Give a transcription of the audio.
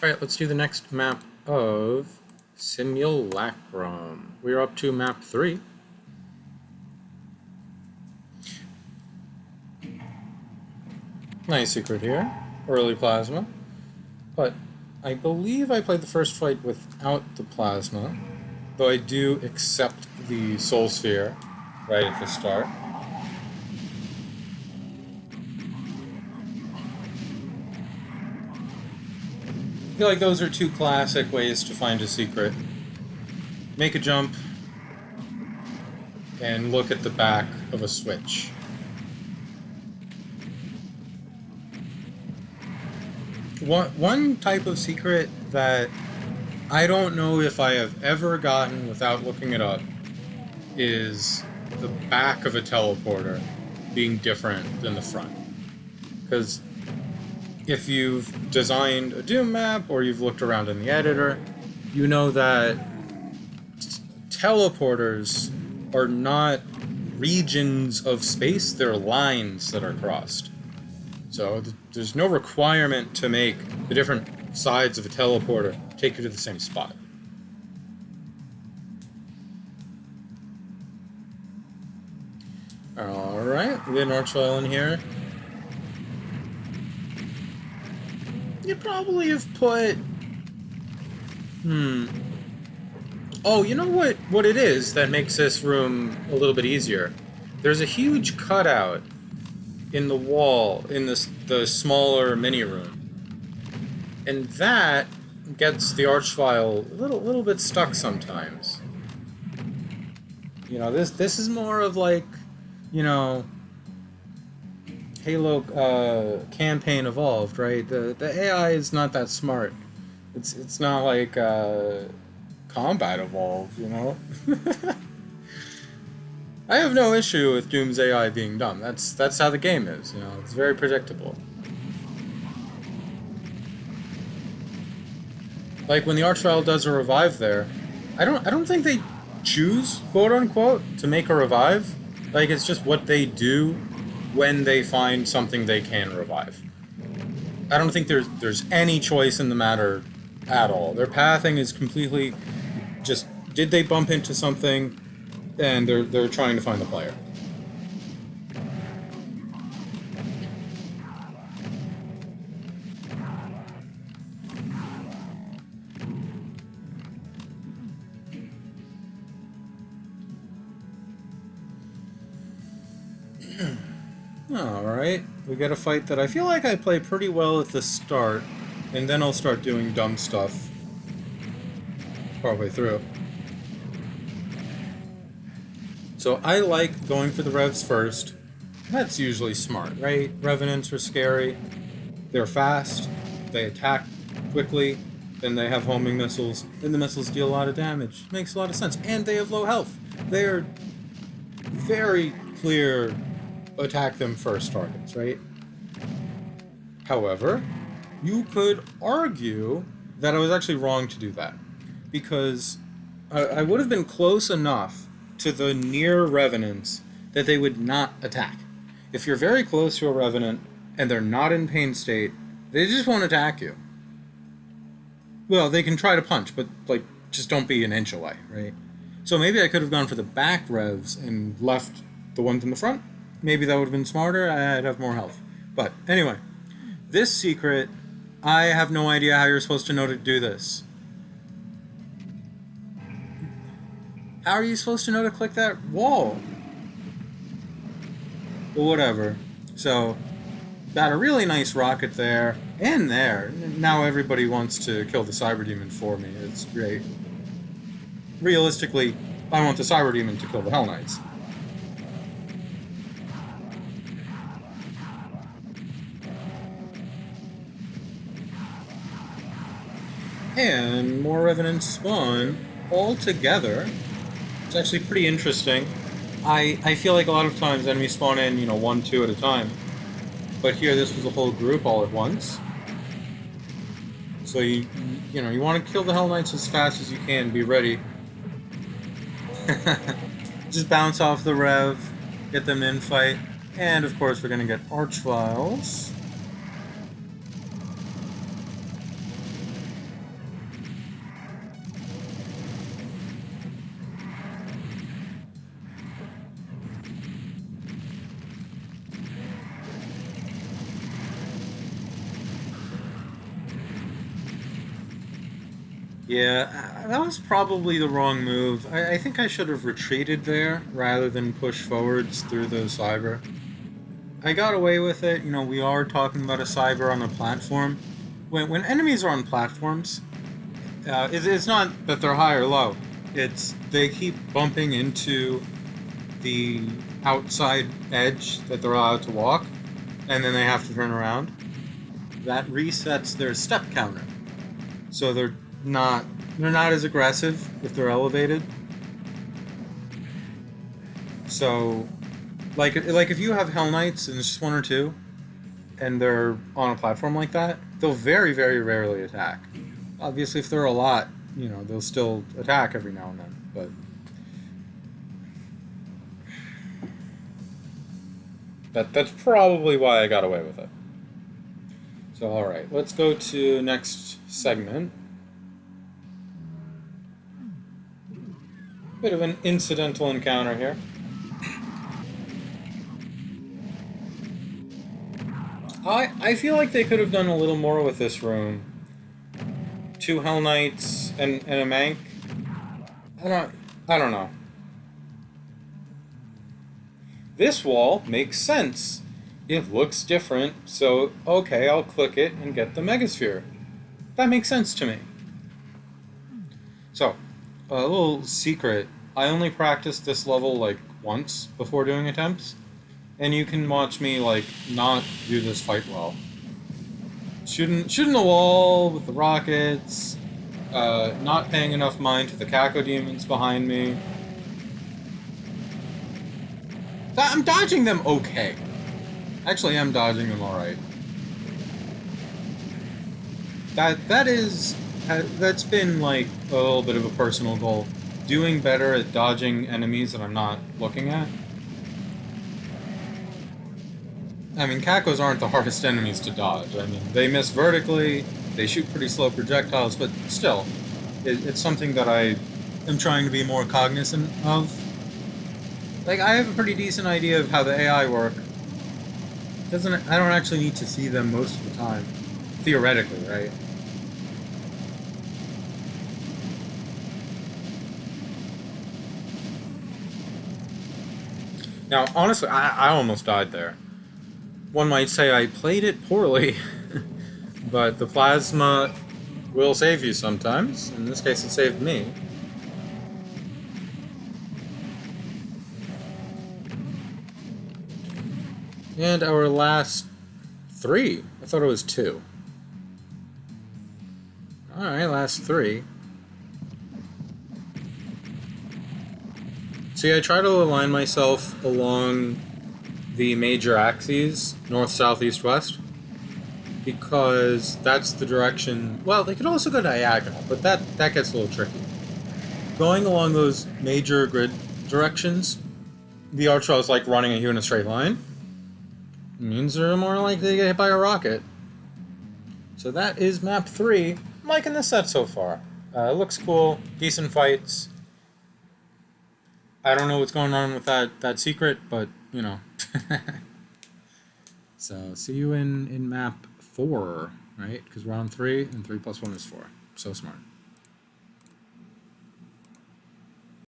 Alright, let's do the next map of Simulacrum. We're up to map 3. Nice secret here. Early plasma. But I believe I played the first fight without the plasma, though I do accept the soul sphere right at the start. I feel like those are two classic ways to find a secret. Make a jump and look at the back of a switch. One type of secret that I don't know if I have ever gotten without looking it up is the back of a teleporter being different than the front. Because if you've designed a Doom map or you've looked around in the editor, you know that teleporters are not regions of space, they're lines that are crossed. So there's no requirement to make the different sides of a teleporter take you to the same spot. Alright, we get an archvile in here. You probably have put... Oh, you know what it is that makes this room a little bit easier? There's a huge cutout in the wall in the smaller mini room. And that gets the archvile a little bit stuck sometimes. You know, this is more of like, you know, Halo campaign evolved, right? The AI is not that smart. It's not like combat evolved, you know. I have no issue with Doom's AI being dumb. That's how the game is, you know. It's very predictable. Like when the archvile does a revive there, I don't think they choose, quote unquote, to make a revive. Like it's just what they do when they find something they can revive. I don't think there's any choice in the matter at all. Their pathing is completely just, did they bump into something, and they're trying to find the player. Alright, we get a fight that I feel like I play pretty well at the start, and then I'll start doing dumb stuff partway through. So I like going for the revs first. That's usually smart, right? Revenants are scary. They're fast. They attack quickly. Then they have homing missiles. Then the missiles deal a lot of damage. Makes a lot of sense. And they have low health. They're very clear attack them first targets, right? However, you could argue that I was actually wrong to do that. Because I would have been close enough to the near revenants that they would not attack. If you're very close to a revenant and they're not in pain state, they just won't attack you. Well, they can try to punch, but like just don't be an inch away, right? So maybe I could have gone for the back revs and left the ones in the front. Maybe that would have been smarter. I'd have more health. But anyway, this secret, I have no idea how you're supposed to know to do this. How are you supposed to know to click that wall? Well, whatever. So, got a really nice rocket there, and there. Now everybody wants to kill the Cyber Demon for me. It's great. Realistically, I want the Cyber Demon to kill the Hell Knights. And more Revenants spawn all together. It's actually pretty interesting. I feel like a lot of times enemies spawn in, you know, 1, 2 at a time. But here this was a whole group all at once. So you know, you want to kill the Hell Knights as fast as you can, be ready. Just bounce off the rev, get them in fight, and of course we're gonna get archviles. Yeah, that was probably the wrong move. I think I should have retreated there rather than push forwards through the cyber. I got away with it. You know, we are talking about a cyber on a platform. When enemies are on platforms, it's not that they're high or low. It's they keep bumping into the outside edge that they're allowed to walk, and then they have to turn around. That resets their step counter, so not they're not as aggressive if they're elevated. So, like if you have Hell Knights and it's just one or two, and they're on a platform like that, they'll very very rarely attack. Obviously, if they're a lot, you know, they'll still attack every now and then, but that's probably why I got away with it. So, all right, let's go to next segment. Bit of an incidental encounter here. I feel like they could have done a little more with this room. Two Hell Knights and a Mank. I don't I don't know. This wall makes sense. It looks different, so okay, I'll click it and get the Megasphere. That makes sense to me. So, a little secret. I only practiced this level like once before doing attempts, and you can watch me like not do this fight well. Shooting the wall with the rockets, not paying enough mind to the Caco demons behind me. I'm dodging them okay. Actually, I'm dodging them all right. That's been like a little bit of a personal goal. Doing better at dodging enemies that I'm not looking at. I mean, Cacos aren't the hardest enemies to dodge. I mean, they miss vertically, they shoot pretty slow projectiles, but still, it's something that I am trying to be more cognizant of. Like, I have a pretty decent idea of how the AI work. I don't actually need to see them most of the time. Theoretically, right? Now, honestly, I almost died there. One might say I played it poorly, but the plasma will save you sometimes. In this case, it saved me. And our last three. I thought it was two. Alright, last three. See, I try to align myself along the major axes, north, south, east, west, because that's the direction. Well, they could also go diagonal, but that gets a little tricky. Going along those major grid directions, the Archwell is like running you in a straight line. It means they're more likely to get hit by a rocket. So that is map 3. I'm liking this set so far. It looks cool, decent fights. I don't know what's going on with that secret, but, you know. So, see you in map 4, right? Because we're on 3, and 3 plus 1 is 4. So smart.